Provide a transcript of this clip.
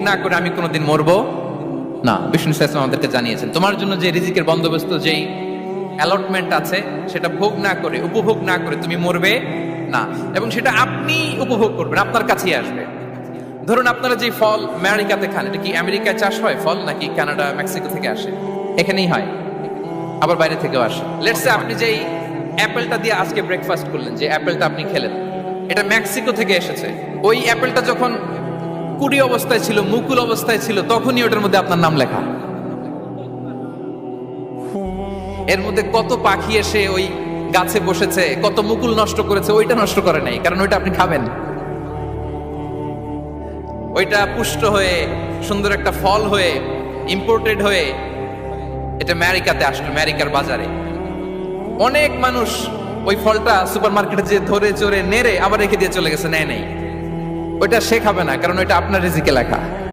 না করে আমি কোনোদিন মরবো না। বিষ্ণু ইসলাম আমাদেরকে জানিয়েছেন তোমার জন্য যে রিজিকের বন্দোবস্ত, যেই অ্যালটমেন্ট আছে, সেটা ভোগ না করে, উপভোগ না করে তুমি মরবে না, এবং সেটা আপনি উপভোগ করবেন, আপনার কাছেই আসবে। ধরুন আপনারা যে ফল আমেরিকাতে খান, এটা কি আমেরিকায় চাষ হয় ফল, নাকি কানাডা মেক্সিকো থেকে আসে? এখানেই হয়, আবার বাইরে থেকেও আসে। লেটস সে আপনি যেই অ্যাপেলটা দিয়ে আজকে ব্রেকফাস্ট করলেন, যে অ্যাপেলটা আপনি খেলেন, এটা মেক্সিকো থেকে এসেছে। ওই অ্যাপেলটা যখন কুড়ি অবস্থায় ছিল, মুকুল অবস্থায় ছিল, তখনই ওটার মধ্যে আপনার নাম লেখা। এর মধ্যে কত পাখি এসে ওই গাছে বসেছে, কত মুকুল নষ্ট করেছে, ওইটা নষ্ট করে নাই, কারণ ওইটা আপনি খাবেন। ওইটা পুষ্ট হয়ে সুন্দর একটা ফল হয়ে ইম্পোর্টেড হয়ে এটা আমেরিকাতে আসলো, আমেরিকার বাজারে। অনেক মানুষ ওই ফলটা সুপার মার্কেটে যে ধরে চড়ে নেড়ে আবার রেখে দিয়ে চলে গেছে, নেয় নাই। ওইটা সে খাবে না, কারণ ওইটা আপনার রিজিকে লেখা।